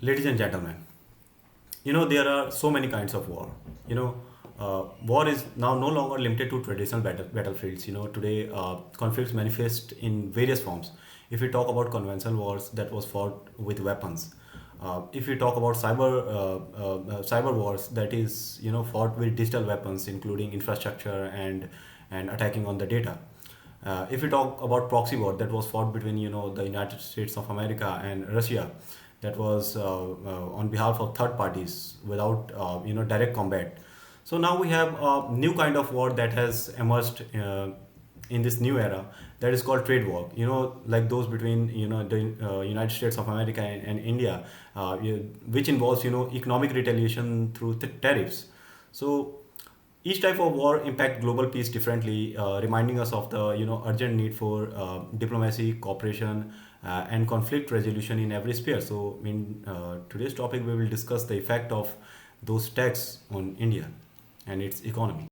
Ladies and gentlemen, there are so many kinds of war. War is now no longer limited to traditional battlefields. Today conflicts manifest in various forms. If we talk about conventional wars, that was fought with weapons. If we talk about cyber wars, that is fought with digital weapons, including infrastructure and attacking on the data. If we talk about proxy war, that was fought between the United States of America and Russia, that was on behalf of third parties without direct combat. So now we have a new kind of war that has emerged in this new era, that is called trade war. Like those between the United States of America and India, which involves economic retaliation through tariffs. So each type of war impact global peace differently, reminding us of the urgent need for diplomacy, cooperation, and conflict resolution in every sphere. So in today's topic, we will discuss the effect of those taxes on India and its economy.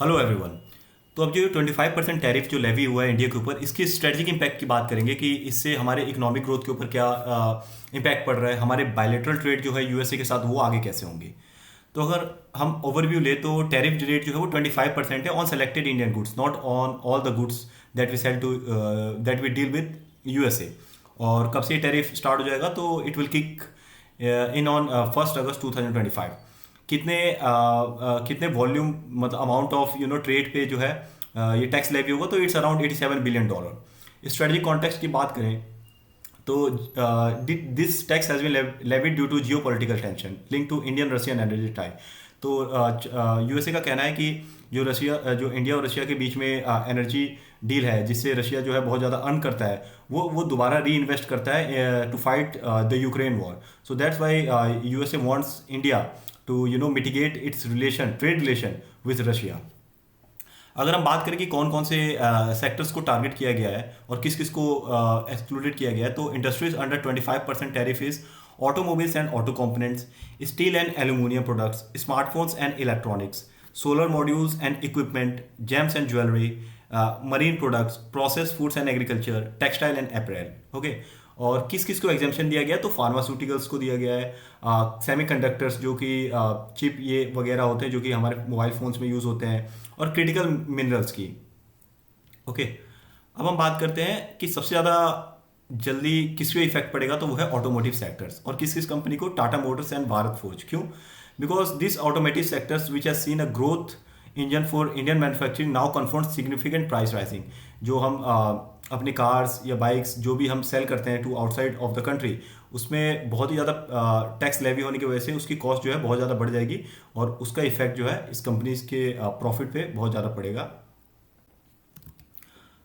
Hello everyone. तो अब जो 25% tariff जो levy हुआ है India के ऊपर, इसकी strategic impact की बात करेंगे कि इससे हमारे इकोनॉमिक ग्रोथ के ऊपर क्या इम्पैक्ट पड़ रहा है, हमारे बायलेटरल ट्रेड जो है यूएसए के साथ वो आगे कैसे होंगे। तो अगर हम ओवरव्यू ले तो टैरिफ रेट जो है वो 25% है on selected Indian goods, not on all the goods that we sell to that we deal with USA. और कब से टैरिफ स्टार्ट हो जाएगा, तो it will kick in on 1 August 2025। कितने वॉल्यूम, मतलब अमाउंट ऑफ ट्रेड पे जो है ये टैक्स लेवी होगा, तो it's around $87 billion. Strategic context की बात करें तो this tax has been levied due to geopolitical tension link to Indian Russian energy tie. तो यूएसए का कहना है कि जो इंडिया और रशिया के बीच में एनर्जी डील है, जिससे रशिया जो है बहुत ज़्यादा अर्न करता है, वो दोबारा री इन्वेस्ट करता है to fight the Ukraine war. So that's why USA wants India to mitigate its trade relation with Russia. अगर हम बात करें कि कौन कौन से सेक्टर्स को टारगेट किया गया है और किस किस को एक्सक्लूडेड किया गया है, तो industries under 25% tariff is automobiles and auto components, steel and aluminium products, smartphones and electronics, solar modules and equipment, gems and jewellery, marine products, process foods and agriculture, textile and apparel. Okay. और किस किस को एग्जामेशन दिया गया, तो pharmaceuticals को दिया गया है, सेमीकंडक्टर्स जो कि चिप ये वगैरह होते हैं जो कि हमारे मोबाइल फोन्स में यूज़ होते हैं, और क्रिटिकल मिनरल्स की। ओके। अब हम बात करते हैं कि सबसे ज़्यादा जल्दी किस पे इफेक्ट पड़ेगा, तो वो है ऑटोमोटिव सेक्टर्स। और किस किस कंपनी को, Tata Motors and Bharat Forge. क्यों? Because this automotive sectors which has seen a growth engine for Indian manufacturing now confront significant price rising. जो हम अपने कार्स या बाइक्स जो भी हम सेल करते हैं to outside of the country, उसमें बहुत ही ज़्यादा टैक्स लेवी होने की वजह से उसकी कॉस्ट जो है बहुत ज़्यादा बढ़ जाएगी, और उसका इफेक्ट जो है इस कंपनीज के प्रॉफिट पे बहुत ज़्यादा पड़ेगा।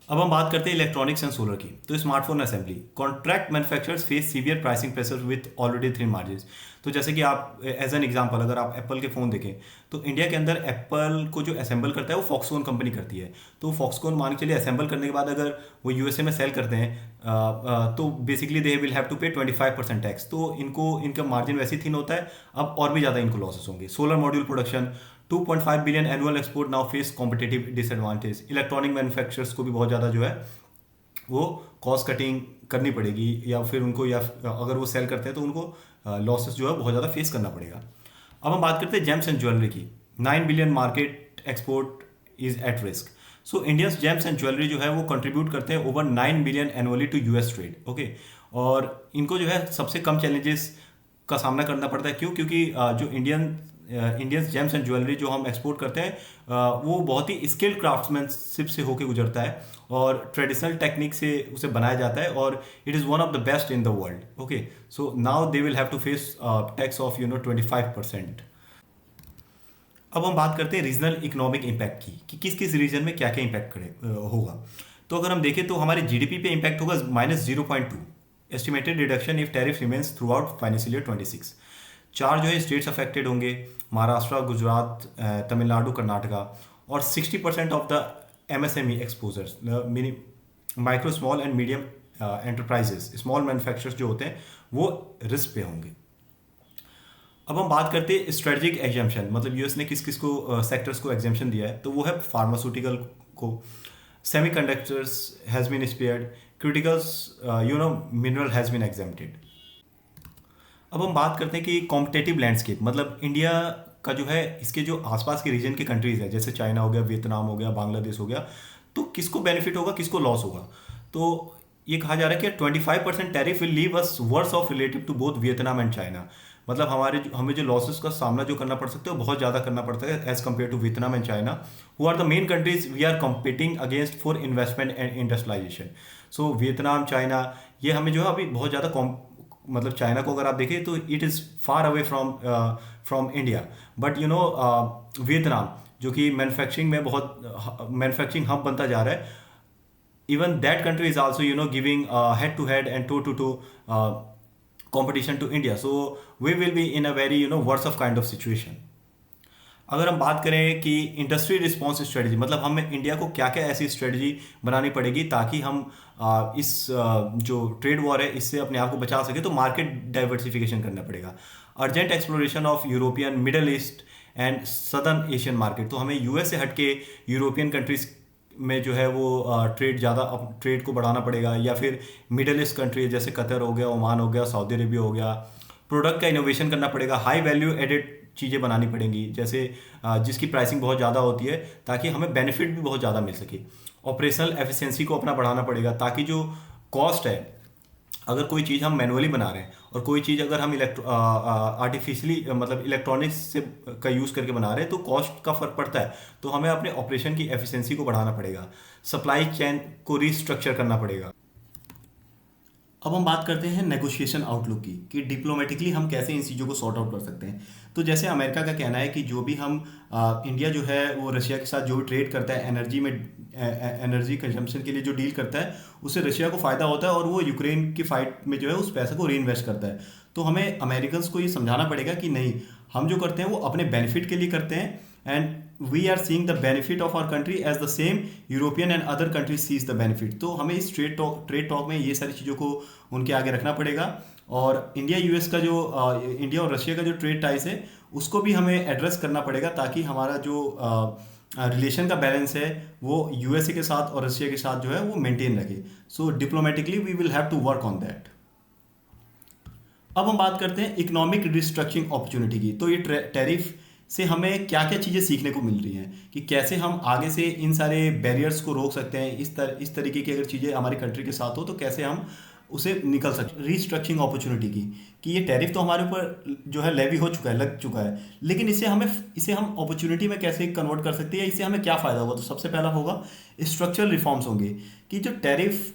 अब हम बात करते हैं इलेक्ट्रॉनिक्स एंड सोलर की। तो smartphone assembly, contract manufacturers face severe pricing pressure with already three margin. तो जैसे कि आप एज एन एग्जांपल अगर आप एप्पल के फ़ोन देखें तो इंडिया के अंदर एप्पल को जो असेंबल करता है वो फॉक्सकॉन कंपनी करती है। तो फॉक्सकॉन मान के चलिए असेंबल करने के बाद अगर वो यूएसए में सेल करते हैं तो basically they will have to pay 25% tax. तो इनको इनका मार्जिन वैसे ही थिन होता है, अब और भी ज़्यादा इनको लॉसेस होंगे। Solar module production 2.5 billion annual export now face competitive disadvantage. Electronic manufacturers को भी बहुत ज़्यादा जो है वो कॉस्ट कटिंग करनी पड़ेगी, या फिर उनको, या अगर वो सेल करते हैं तो उनको लॉसेस जो है बहुत ज़्यादा फेस करना पड़ेगा। अब हम बात करते हैं जेम्स एंड ज्वेलरी की। 9 billion market export is at risk. So Indians gems and jewellery जो है वो कंट्रीब्यूट करते हैं over 9 billion annually to US trade. Okay, और इनको जो है सबसे कम चैलेंजेस का सामना करना पड़ता है। क्यों? क्योंकि जो इंडियंस जेम्स एंड ज्वेलरी जो हम एक्सपोर्ट करते हैं वो बहुत ही स्किल्ड क्राफ्ट्समैनशिप से होके गुजरता है और ट्रेडिशनल टेक्निक से उसे बनाया जाता है, और it is one of the best in the world. Okay, so now they will have to face tax of 25%। अब हम बात करते हैं रीजनल इकोनॉमिक इम्पैक्ट की, कि किस किस रीजन में क्या क्या इम्पैक्ट होगा। तो अगर हम देखें तो हमारे जीडीपी पे इम्पैक्ट होगा -0.2 estimated reduction if tariff remains through out financial year 26। 4 जो है स्टेट्स अफेक्टेड होंगे, महाराष्ट्र, गुजरात, तमिलनाडु, कर्नाटका, और 60% of the MSME exposures, micro small and medium enterprises, small manufacturers जो होते हैं वो रिस्क पे होंगे। अब हम बात करते हैं स्ट्रेटेजिक एग्जाम्पशन, मतलब यूएस ने किस किस को सेक्टर्स को एग्जाम्पशन दिया है। तो वो है फार्मास्यूटिकल को, semiconductors has been spared, criticals mineral has been exempted. अब हम बात करते हैं कि कॉम्पिटेटिव लैंडस्केप, मतलब इंडिया का जो है इसके जो आसपास के रीजन के कंट्रीज है, जैसे चाइना हो गया, वियतनाम हो गया, बांग्लादेश हो गया, तो किसको बेनिफिट होगा, किसको लॉस होगा। तो ये कहा जा रहा है कि 25% tariff will leave us worse off relative to both Vietnam and China. मतलब हमें जो लॉसेस का सामना जो करना पड़ सकता है वो बहुत ज़्यादा करना पड़ता है as compare to Vietnam and China, who are the main countries we are competing against for investment and industrialisation. So Vietnam, China, ये हमें जो है अभी बहुत ज़्यादा, मतलब चाइना को अगर आप देखें तो it is far away from India, but Vietnam जो कि मैन्युफैक्चरिंग में बहुत मैन्युफैक्चरिंग हब बनता जा रहा है, even that country is also giving head to head and to to to competition to India. So we will be in a very worse of kind of situation. अगर हम बात करें कि इंडस्ट्री रिस्पॉन्स स्ट्रेटजी, मतलब हमें India को क्या क्या ऐसी स्ट्रेटजी बनानी पड़ेगी ताकि हम इस जो ट्रेड वॉर है इससे अपने आप को बचा सके। तो मार्केट डाइवर्सिफिकेशन करना पड़ेगा, urgent exploration of European, middle east and southern Asian market. तो हमें यूएस से हटके यूरोपियन कंट्रीज में जो है वो ट्रेड को बढ़ाना पड़ेगा, या फिर मिडल ईस्ट कंट्री जैसे कतर हो गया, ओमान हो गया, सऊदी अरेबिया हो गया। प्रोडक्ट का इनोवेशन करना पड़ेगा, हाई वैल्यू एडेड चीज़ें बनानी पड़ेंगी, जैसे जिसकी प्राइसिंग बहुत ज़्यादा होती है ताकि हमें बेनिफिट भी बहुत ज़्यादा मिल सके। ऑपरेशनल एफिशिएंसी को अपना बढ़ाना पड़ेगा ताकि जो कॉस्ट है, अगर कोई चीज़ हम मैनुअली बना रहे हैं और कोई चीज़ अगर हम आर्टिफिशियली मतलब इलेक्ट्रॉनिक्स से का यूज़ करके बना रहे हैं तो कॉस्ट का फर्क पड़ता है। तो हमें अपने ऑपरेशन की एफिशिएंसी को बढ़ाना पड़ेगा, सप्लाई चेन को रीस्ट्रक्चर करना पड़ेगा। अब हम बात करते हैं नेगोशिएशन आउटलुक की, कि डिप्लोमेटिकली हम कैसे इन चीज़ों को सॉर्ट आउट कर सकते हैं। तो जैसे अमेरिका का कहना है कि जो भी हम इंडिया जो है वो रशिया के साथ जो भी ट्रेड करता है, एनर्जी कंजम्पशन के लिए जो डील करता है, उससे रशिया को फ़ायदा होता है और वो यूक्रेन की फाइट में जो है उस पैसे को री इन्वेस्ट करता है। तो हमें अमेरिकन्स को ये समझाना पड़ेगा कि नहीं, हम जो करते हैं वो अपने बेनिफिट के लिए करते हैं, and we are seeing the benefit of our country as the same European and other countries sees the benefit. तो हमें इस ट्रेड टॉक में ये सारी चीज़ों को उनके आगे रखना पड़ेगा। और इंडिया और रशिया का जो ट्रेड टाइज है उसको भी हमें एड्रेस करना पड़ेगा ताकि हमारा जो रिलेशन का बैलेंस है वो यूएसए के साथ और रशिया के साथ जो है वो मेंटेन रखे। So diplomatically we will have to work on that. अब हम बात करते हैं इकोनॉमिक रिस्ट्रक्चरिंग अपॉर्चुनिटी की। तो ये टैरिफ से हमें क्या क्या चीज़ें सीखने को मिल रही हैं, कि कैसे हम आगे से इन सारे बैरियर्स को रोक सकते हैं। इस तरीके की अगर चीज़ें हमारी कंट्री के साथ हो तो कैसे हम उसे निकल सकते। रिस्ट्रक्चरिंग अपॉर्चुनिटी की, कि ये टैरिफ तो हमारे ऊपर जो है लेवी हो चुका है, लग चुका है, लेकिन इसे हम अपॉर्चुनिटी में कैसे कन्वर्ट कर सकते हैं, इससे हमें क्या फ़ायदा होगा। तो सबसे पहला होगा स्ट्रक्चरल रिफॉर्म्स होंगे, कि जो टैरिफ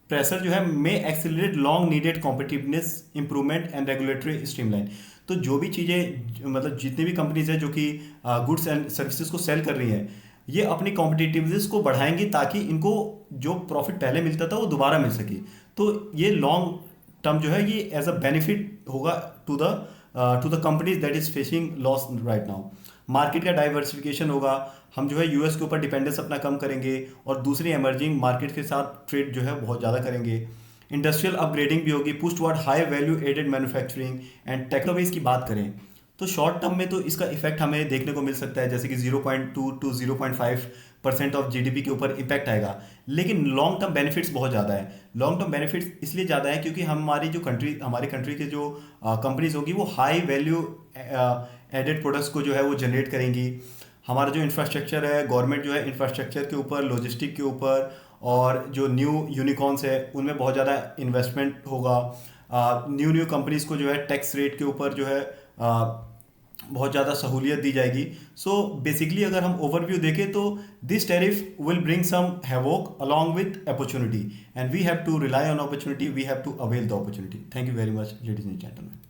प्रेशर जो है may accelerate long needed competitiveness improvement and regulatory streamline. तो जो भी चीज़ें, मतलब जितनी भी कंपनीज है जो कि गुड्स एंड सर्विसेज को सेल कर रही हैं, ये अपनी कॉम्पिटिटिवनेस को बढ़ाएंगी ताकि इनको जो प्रॉफिट पहले मिलता था वो दोबारा मिल सके। तो ये लॉन्ग टर्म जो है ये एज अ बेनिफिट होगा to the companies that is facing loss right now. Market का डाइवर्सिफिकेशन होगा, हम जो है यूएस के ऊपर डिपेंडेंस अपना कम करेंगे और दूसरी एमर्जिंग मार्केट के साथ ट्रेड जो है बहुत ज़्यादा करेंगे। इंडस्ट्रियल अपग्रेडिंग भी होगी, push toward high value aided manufacturing and technologies की बात करें तो शॉर्ट टर्म में तो इसका इफेक्ट हमें देखने को मिल सकता है, जैसे कि 0.2 टू 0.5% ऑफ जीडीपी के ऊपर इम्पैक्ट आएगा। लेकिन लॉन्ग टर्म बेनिफिट्स बहुत ज़्यादा है। लॉन्ग टर्म बेनिफिट्स इसलिए ज़्यादा है क्योंकि हमारी कंट्री के जो कंपनीज होगी वो हाई वैल्यू एडेड प्रोडक्ट्स को जो है वो जनरेट करेंगी। हमारा जो इंफ्रास्ट्रक्चर है, गवर्नमेंट जो है इंफ्रास्ट्रक्चर के ऊपर, लॉजिस्टिक के ऊपर और जो न्यू यूनिकॉर्न्स है उनमें बहुत ज़्यादा इन्वेस्टमेंट होगा। न्यू कंपनीज को जो है टैक्स रेट के ऊपर जो है बहुत ज़्यादा सहूलियत दी जाएगी। सो बेसिकली अगर हम ओवरव्यू देखें तो this tariff will bring some havoc along with opportunity and we have to rely on opportunity, we have to avail the opportunity. Thank you very much ladies and gentleman.